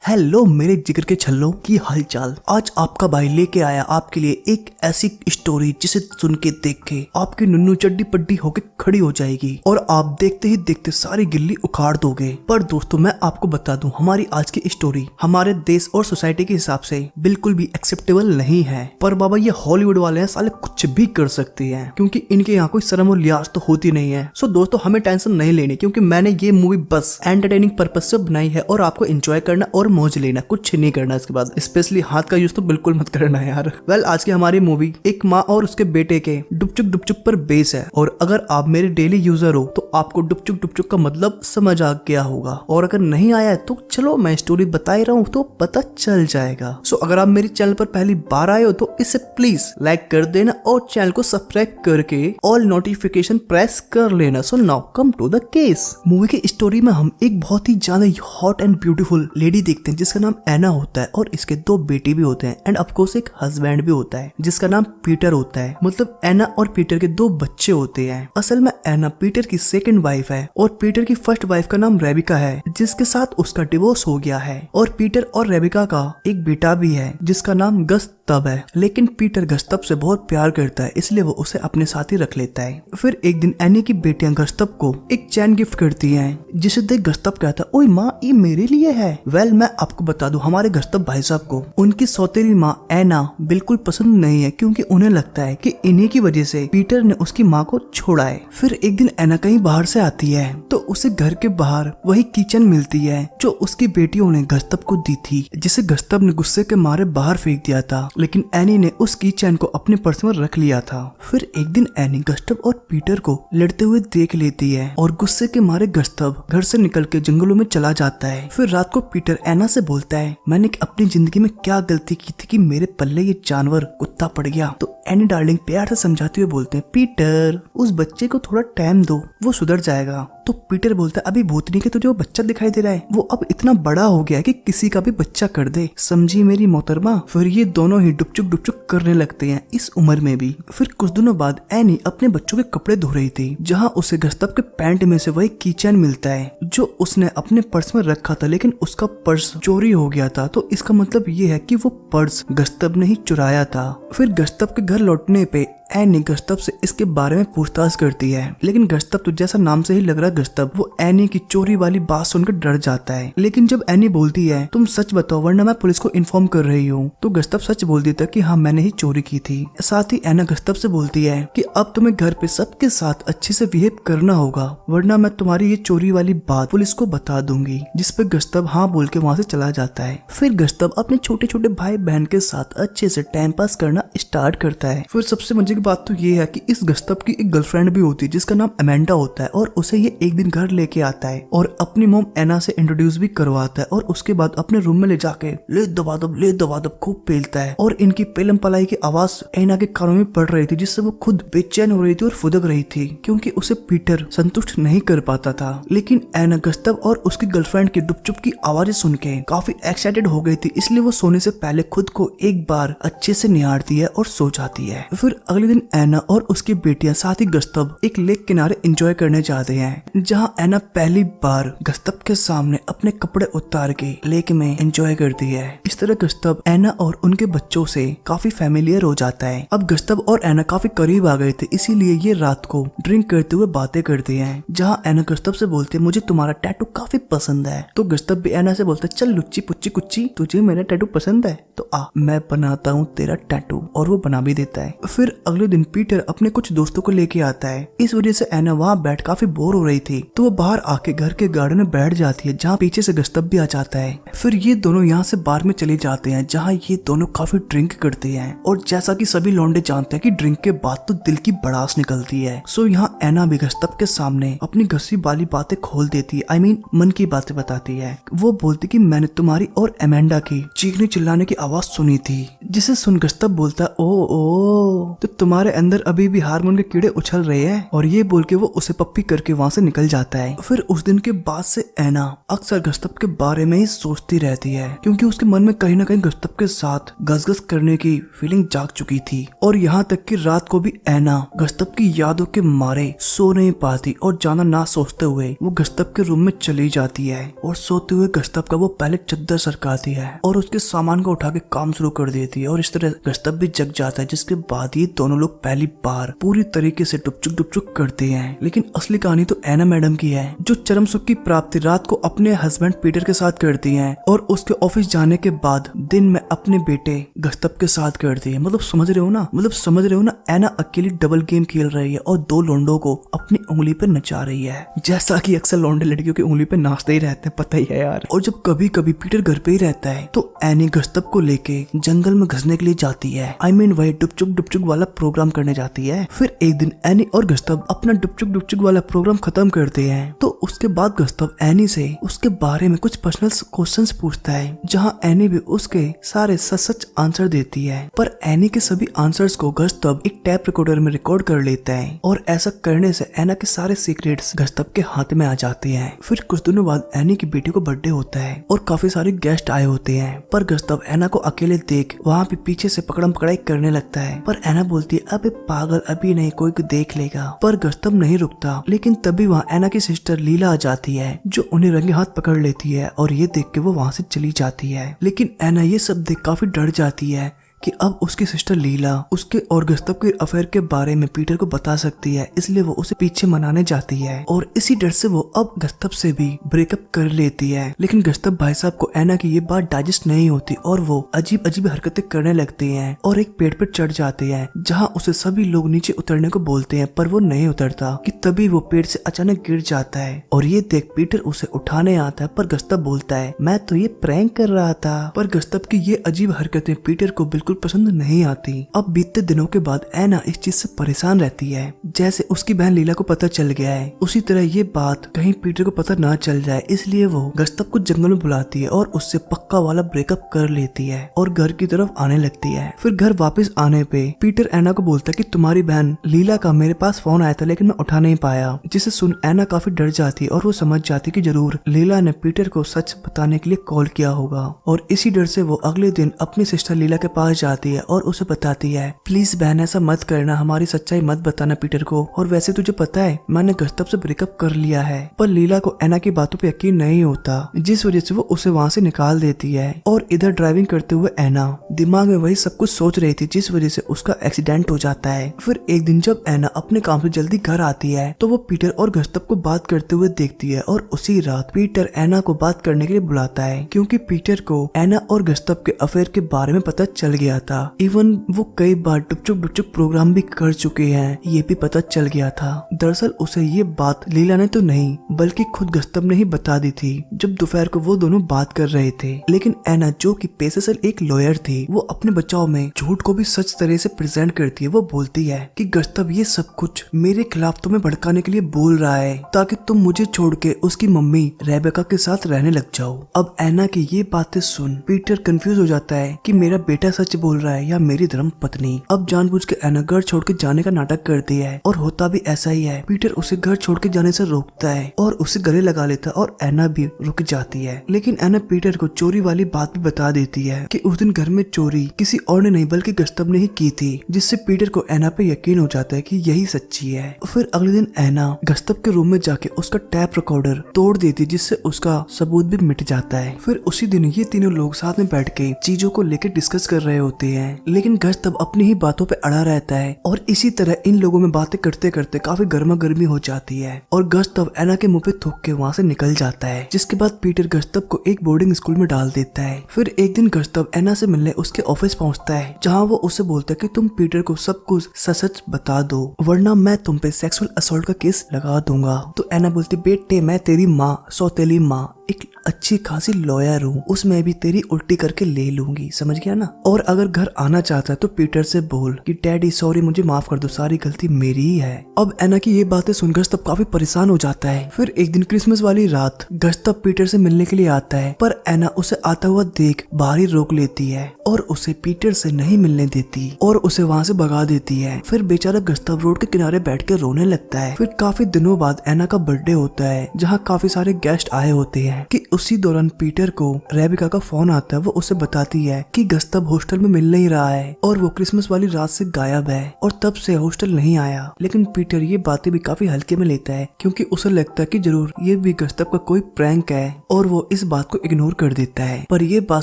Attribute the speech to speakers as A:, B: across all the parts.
A: Hello मेरे जिगर के छल्लों की हालचाल। आज आपका भाई लेके आया आपके लिए एक ऐसी स्टोरी जिसे सुन के देख के आपकी नुन्नू चड्डी पड्डी होके खड़ी हो जाएगी और आप देखते ही देखते सारी गिल्ली उखाड़ दोगे। पर दोस्तों मैं आपको बता दूं, हमारी आज की स्टोरी हमारे देश और सोसाइटी के हिसाब से बिल्कुल भी एक्सेप्टेबल नहीं है। पर बाबा ये हॉलीवुड वाले हैं, साले कुछ भी कर सकते हैं क्योंकि इनके यहाँ कोई शर्म और लिहाज तो होती नहीं है। सो दोस्तों हमें टेंशन नहीं लेनी क्योंकि मैंने ये मूवी बस एंटरटेनिंग पर्पज से बनाई है और आपको एंजॉय करना और मौज लेना, कुछ नहीं करना। इसके बाद स्पेशली हाथ का यूज तो बिल्कुल मत करना यार। वेल आज की हमारी मूवी एक माँ और उसके बेटे के डुपचुक पर बेस है और अगर आप मेरे डेली यूजर हो तो आपको डुपचुक का मतलब समझ आ गया होगा और अगर नहीं आया है तो चलो मैं स्टोरी बता ही रहा हूँ तो पता चल जाएगा। सो अगर आप मेरे चैनल पर पहली बार आए हो तो इसे प्लीज लाइक कर देना और चैनल को सब्सक्राइब करके ऑल नोटिफिकेशन प्रेस कर लेना। So now come to the case. Movie की स्टोरी में हम एक बहुत ही ज्यादा हॉट एंड ब्यूटीफुल लेडी देखते हैं जिसका नाम एना होता है और इसके दो बेटे भी होते हैं एंड ऑफकोर्स एक हस्बैंड भी होता है जिसका नाम पीटर होता है। मतलब एना और पीटर के दो बच्चे होते हैं। असल में एना पीटर की सेकंड वाइफ है और पीटर की फर्स्ट वाइफ का नाम रेबिका है जिसके साथ उसका डिवोर्स हो गया है और पीटर और रेबिका का एक बेटा भी है जिसका नाम गस्तब है। लेकिन पीटर गस्तब से बहुत प्यार करता है इसलिए वो उसे अपने साथ ही रख लेता है। फिर एक दिन एनी की बेटियां गस्तब को एक चैन गिफ्ट करती हैं जिसे देख गस्तब कहता है, ओए माँ ये मेरे लिए है। वेल मैं आपको बता दूं हमारे गस्तब भाई साहब को उनकी सौतेली माँ एना बिल्कुल पसंद नहीं है क्योंकि उन्हें लगता है कि इन्हीं की वजह से पीटर ने उसकी माँ को छोड़ा है। फिर एक दिन एना कहीं बाहर से आती है तो उसे घर के बाहर वही किचन मिलती है जो उसकी बेटियों ने गस्तब को दी थी जिसे गस्तब ने गुस्से के मारे बाहर फेंक दिया था। लेकिन एनी ने उस किचन को अपने पर्स में रख लिया था। फिर एक दिन एनी गस्तब और पीटर को लड़ते हुए देख लेती है और गुस्से के मारे गस्तब घर से निकल के जंगलों में चला जाता है। फिर रात को पीटर एना से बोलता है, मैंने अपनी जिंदगी में क्या गलती की थी कि मेरे पल्ले ये जानवर कुत्ता पड़ गया। तो एनी डार्लिंग प्यार से समझाते हुए बोलते हैं, पीटर उस बच्चे को थोड़ा टाइम दो, वो सुधर जाएगा। तो पीटर बोलता है, अभी भूतनी के तुझे वो बच्चा दिखाई दे रहा है, वो अब इतना बड़ा हो गया है कि किसी का भी बच्चा कर दे, समझी मेरी मोहतरमा। फिर ये दोनों ही डुपचुक करने लगते हैं इस उम्र में भी। फिर कुछ दिनों बाद एनी अपने बच्चों के कपड़े धो रही थी जहाँ उसे गस्तब के पैंट में से वही कीचैन मिलता है जो उसने अपने पर्स में रखा था लेकिन उसका पर्स चोरी हो गया था। तो इसका मतलब ये है कि वो पर्स गस्तब ने ही चुराया था। फिर गस्तब के घर लौटने पे एनी गस्तब से इसके बारे में पूछताछ करती है लेकिन गस्तब तो जैसा नाम से ही लग रहा है गस्तब, वो एनी की चोरी वाली बात सुनकर डर जाता है। लेकिन जब एनी बोलती है तुम सच बताओ वरना मैं पुलिस को इन्फॉर्म कर रही हूँ, तो गस्तब सच बोल देता कि हाँ मैंने ही चोरी की थी। साथ ही एना गस्तब से बोलती है कि अब तुम्हें घर पे सबके साथ अच्छे से बिहेव करना होगा वरना मैं तुम्हारी ये चोरी वाली बात पुलिस को बता दूंगी। जिसपे गस्तब हाँ बोल के वहाँ से चला जाता है। फिर गस्तब अपने छोटे छोटे भाई बहन के साथ अच्छे से टाइम पास करना स्टार्ट करता है। फिर सबसे मजे की बात तो ये है कि इस गस्तब की एक गर्लफ्रेंड भी होती है जिसका नाम अमेंडा होता है और उसे ये एक दिन घर लेके आता है और अपनी मोम एना से इंट्रोड्यूस भी करवाता है और उसके बाद अपने रूम में ले जाके ले दबा दब खूब पेलता है और इनकी पेलम पलाई की आवाज एना के कानों में पड़ रही थी जिससे वो खुद बेचैन हो रही थी और फुदक रही थी क्योंकि उसे पीटर संतुष्ट नहीं कर पाता था। लेकिन एना गस्तब और उसकी गर्लफ्रेंड की डुपचुप की आवाजें सुन के काफी एक्साइटेड हो गई थी इसलिए वो सोने से पहले खुद को एक बार अच्छे से निहारती है और सो जाती है। फिर अगले दिन एना और उसकी बेटियां साथ ही गस्तब एक लेक किनारे एंजॉय करने जाते हैं जहां एना पहली बार गस्तब के सामने अपने कपड़े उतार के लेक में एंजॉय करती है। इस तरह गस्तब एना और उनके बच्चों से काफी फैमिलियर हो जाता है। अब गस्तब और एना काफी करीब आ गए थे इसीलिए ये रात को ड्रिंक करते हुए बातें करते हैं जहाँ एना गस्तब से बोलते हैं, मुझे तुम्हारा टैटू काफी पसंद है। तो गस्तब भी एना से बोलता है, चल लुच्ची पुच्ची कुच्ची तुझे मेरा टैटू पसंद है तो आ मैं बनाता हूँ तेरा टैटू, और वो बना भी देता है। फिर अगले दिन पीटर अपने कुछ दोस्तों को लेके आता है। इस वजह से एना वहाँ बैठ काफी बोर हो रही थी तो वो बाहर आके घर के गार्डन में बैठ जाती है जहाँ पीछे से गस्तब भी आ जाता है। फिर ये दोनों यहाँ से बार में चले जाते हैं जहाँ ये दोनों काफी ड्रिंक करते हैं और जैसा कि सभी लौंडे जानते हैं कि ड्रिंक के बाद तो दिल की भड़ास निकलती है। सो यहाँ एना भी गस्तब के सामने अपनी घसी वाली बातें खोल देती है, मन की बातें बताती है। वो बोलती कि मैंने तुम्हारी और अमेंडा की चीखने चिल्लाने की आवाज सुनी थी जिसे सुन गस्तव बोलता ओ तो तुम्हारे अंदर अभी भी हार्मोन के कीड़े उछल रहे हैं, और ये बोल के वो उसे पप्पी करके वहाँ से निकल जाता है। फिर उस दिन के बाद से ऐना अक्सर गस्तव के बारे में ही सोचती रहती है, क्योंकि उसके मन में कहीं ना कहीं गस्तव के साथ गसगस करने की फीलिंग जाग चुकी थी। और यहाँ तक कि रात को भी ऐना गस्तव की यादों के मारे सो नहीं पाती, और जाना ना सोचते हुए वो गस्तव के रूम में चली जाती है, और सोते हुए गस्तव का वो पहले चद्दर सरकाती है और उसके सामान को उठा के काम शुरू कर देती है, और इस तरह गस्तव भी जग जाता है। जिसके बाद ये दोनों लोग पहली बार पूरी तरीके से डुपचुक करते हैं। लेकिन असली कहानी तो ऐना मैडम की है, जो चरम सुख की प्राप्ति रात को अपने हस्बैंड पीटर के साथ करती हैं, और उसके ऑफिस जाने के बाद दिन में अपने बेटे गस्तव के साथ करती है। मतलब समझ रहे हो ना, ऐना अकेली डबल गेम खेल रही है और दो लोंडों को अपनी उंगली पे नचा रही है, जैसा कि अक्सर लोंडे लड़कियों की उंगली पे नाचते ही रहते हैं, पता ही है यार। और जब कभी कभी पीटर घर पे ही रहता है तो ऐनी गस्तव को लेके जंगल में घसने के लिए जाती है। वही डुपचुक वाला प्रोग्राम करने जाती है। फिर एक दिन ऐनी और गस्तव अपना डुपचुक वाला प्रोग्राम खत्म करते हैं, तो उसके बाद गस्तव ऐनी से उसके बारे में कुछ पर्सनल क्वेश्चंस पूछता है, जहां ऐनी भी उसके सारे सच आंसर देती है। पर ऐनी के सभी आंसर्स को गस्तव एक टैप रिकॉर्डर में रिकॉर्ड कर लेता है, और ऐसा करने से ऐना के सारे सीक्रेट्स गस्तव के हाथ में आ जाते हैं। फिर कुछ दिनों बाद ऐनी की बेटी को बर्थडे होता है और काफी सारे गेस्ट आए होते हैं, पर गस्तव ऐना को अकेले देख वहाँ पे पीछे से पकड़म पकड़ाई करने लगता है। पर ऐना बोलती है अबे पागल, अभी नहीं, कोई को देख लेगा। पर गस्तव नहीं रुकता, लेकिन तभी वहाँ ऐना की सिस्टर लीला आ जाती है, जो उन्हें रंगे हाथ पकड़ लेती है, और ये देख के वो वहाँ से चली जाती है। लेकिन ऐना ये सब देख काफी डर जाती है कि अब उसकी सिस्टर लीला उसके और गस्तव के अफेयर के बारे में पीटर को बता सकती है, इसलिए वो उसे पीछे मनाने जाती है, और इसी डर से वो अब गस्तव से भी ब्रेकअप कर लेती है। लेकिन गस्तव भाई साहब को ऐना की ये बात डाइजेस्ट नहीं होती, और वो अजीब हरकतें करने लगते हैं और एक पेड़ पर चढ़ जाते हैं, जहाँ उसे सभी लोग नीचे उतरने को बोलते हैं, पर वो नहीं उतरता कि तभी वो पेड़ से अचानक गिर जाता है, और ये देख पीटर उसे उठाने आता है। पर गस्तव बोलता है मैं तो ये प्रैंक कर रहा था। पर गस्तव की ये अजीब हरकतें पीटर को बिल्कुल पसंद नहीं आती। अब बीतते दिनों के बाद ऐना इस चीज से परेशान रहती है, जैसे उसकी बहन लीला को पता चल गया है, उसी तरह ये बात कहीं पीटर को पता ना चल जाए, इसलिए वो गस्तव को जंगल में बुलाती है और उससे पक्का वाला ब्रेकअप कर लेती है और घर की तरफ आने लगती है। फिर घर वापस आने पे पीटर ऐना को बोलता है कि तुम्हारी बहन लीला का मेरे पास फोन आया था, लेकिन मैं उठा नहीं पाया, जिसे सुन ऐना काफी डर जाती और वो समझ जाती कि जरूर लीला ने पीटर को सच बताने के लिए कॉल किया होगा, और इसी डर से वो अगले दिन अपनी सिस्टर लीला के पास जाती है और उसे बताती है प्लीज बहन ऐसा मत करना, हमारी सच्चाई मत बताना पीटर को, और वैसे तुझे पता है मैंने गस्तव से ब्रेकअप कर लिया है। पर लीला को ऐना की बातों पे यकीन नहीं होता, जिस वजह से वो उसे वहाँ से निकाल देती है, और इधर ड्राइविंग करते हुए ऐना दिमाग में वही सब कुछ सोच रही थी, जिस वजह से उसका एक्सीडेंट हो जाता है। फिर एक दिन जब ऐना अपने काम से जल्दी घर आती है तो वो पीटर और गस्तव को बात करते हुए देखती है, और उसी रात पीटर ऐना को बात करने के लिए बुलाता है, क्योंकि पीटर को ऐना और गस्तव के अफेयर के बारे में पता चल गया था। इवन वो कई बार डुपचुक प्रोग्राम भी कर चुके हैं, ये भी पता चल गया था। दरअसल उसे ये बात लीला ने तो नहीं बल्कि खुद गस्तव ने ही बता दी थी, जब दोपहर को वो दोनों बात कर रहे थे। लेकिन ऐना जो कि पेशे से एक लॉयर थी, वो अपने बचाव में झूठ को भी सच तरह से प्रेजेंट करती है। वो बोलती है कि गस्तव ये सब कुछ मेरे खिलाफ तुम्हें भड़काने के लिए बोल रहा है, ताकि तुम मुझे छोड़ के उसकी मम्मी रेबेका के साथ रहने लग जाओ। अब ऐना की ये बातें सुन पीटर कंफ्यूज हो जाता है कि मेरा बेटा सच बोल रहा है या मेरी धर्म पत्नी। अब जानबूझ के ऐना घर छोड़ के जाने का नाटक करती है, और होता भी ऐसा ही है। पीटर उसे घर छोड़ के जाने से रोकता है और उसे गले लगा लेता है, और ऐना भी रुक जाती है। लेकिन ऐना पीटर को चोरी वाली बात भी बता देती है कि उस दिन घर में चोरी किसी और ने नहीं बल्कि गस्तव ने ही की थी, जिससे पीटर को ऐना पे यकीन हो जाता है कि यही सच्ची है। फिर अगले दिन ऐना गस्तव के रूम में जाके उसका टैप रिकॉर्डर तोड़ देती, जिससे उसका सबूत भी मिट जाता है। फिर उसी दिन ये तीनों लोग साथ में बैठ के चीजों को लेकर डिस्कस कर रहे होते हैं, लेकिन गस्तव अपनी ही बातों पे अड़ा रहता है, और इसी तरह इन लोगों में बातें करते करते काफी गर्मा गर्मी हो जाती है, और गस्तव ऐना के मुंह पे थूक के वहाँ से निकल जाता है। जिसके बाद पीटर गस्तव को एक बोर्डिंग स्कूल में डाल देता है। फिर एक दिन गस्तव ऐना से मिलने उसके ऑफिस पहुँचता है, जहाँ वो उसे बोलता है कि तुम पीटर को सब कुछ सच बता दो, वरना मैं तुम पे सेक्सुअल असॉल्ट का केस लगा दूंगा। तो ऐना बोलती बेटे मैं तेरी माँ, सौतेली माँ, एक अच्छी खासी लॉयर हूँ, उसमें भी तेरी उल्टी करके ले लूंगी, समझ गया ना। और अगर घर आना चाहता है तो पीटर से बोल कि डैडी सॉरी, मुझे माफ कर दो, सारी गलती मेरी ही है। अब एना की ये बातें सुनकर तब काफी परेशान हो जाता है। फिर एक दिन क्रिसमस वाली रात गस्तव पीटर से मिलने के लिए आता है, पर एना उसे आता हुआ देख बाहर ही रोक लेती है और उसे पीटर से नहीं मिलने देती और उसे वहाँ से भगा देती है। फिर बेचारा गस्तव रोड के किनारे बैठ के रोने लगता है। फिर काफी दिनों बाद एना का बर्थडे होता है, जहाँ काफी सारे गेस्ट आए होते हैं कि उसी दौरान पीटर को रेबिका का फोन आता है। वो उसे बताती है कि गस्तव हॉस्टल में मिल नहीं रहा है और वो क्रिसमस वाली रात से गायब है और तब से हॉस्टल नहीं आया। लेकिन पीटर ये बातें भी काफी हल्के में लेता है, क्योंकि उसे लगता है कि जरूर ये भी गस्तव का कोई प्रैंक है और वो इस बात को इग्नोर कर देता है। पर ये बात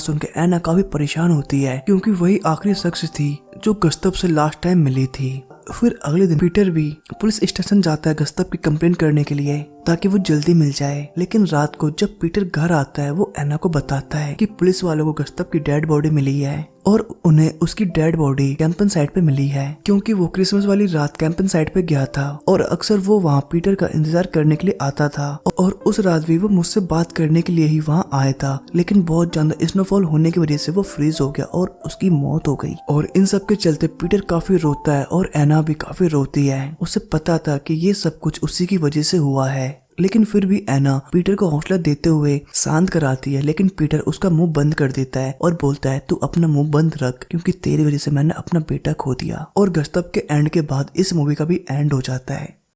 A: सुनकर एना काफी परेशान होती है, क्योंकि वही आखिरी शख्स थी जो गस्तव से लास्ट टाइम मिली थी। फिर अगले दिन पीटर भी पुलिस स्टेशन जाता है गस्तव की कंप्लेंट करने के लिए, ताकि वो जल्दी मिल जाए। लेकिन रात को जब पीटर घर आता है, वो एना को बताता है कि पुलिस वालों को गस्तव की डेड बॉडी मिली है और उन्हें उसकी डेड बॉडी कैंपन साइट पे मिली है, क्योंकि वो क्रिसमस वाली रात कैंपन साइट पे गया था और अक्सर वो वहाँ पीटर का इंतजार करने के लिए आता था। और उस रात भी वो मुझसे बात करने के लिए ही वहाँ आया था, लेकिन बहुत ज्यादा स्नोफॉल होने की वजह से वो फ्रीज हो गया और उसकी मौत हो गई। और इन सब के चलते पीटर काफी रोता है और एना भी काफी रोती है। उसे पता था कि ये सब कुछ उसी की वजह से हुआ है, लेकिन फिर भी एना पीटर को हौसला देते हुए शांत कराती है। लेकिन पीटर उसका मुंह बंद कर देता है और बोलता है तू अपना मुंह बंद रख, क्योंकि तेरी वजह से मैंने अपना बेटा खो दिया। और गस्तव के एंड के बाद इस मूवी का भी एंड हो जाता है।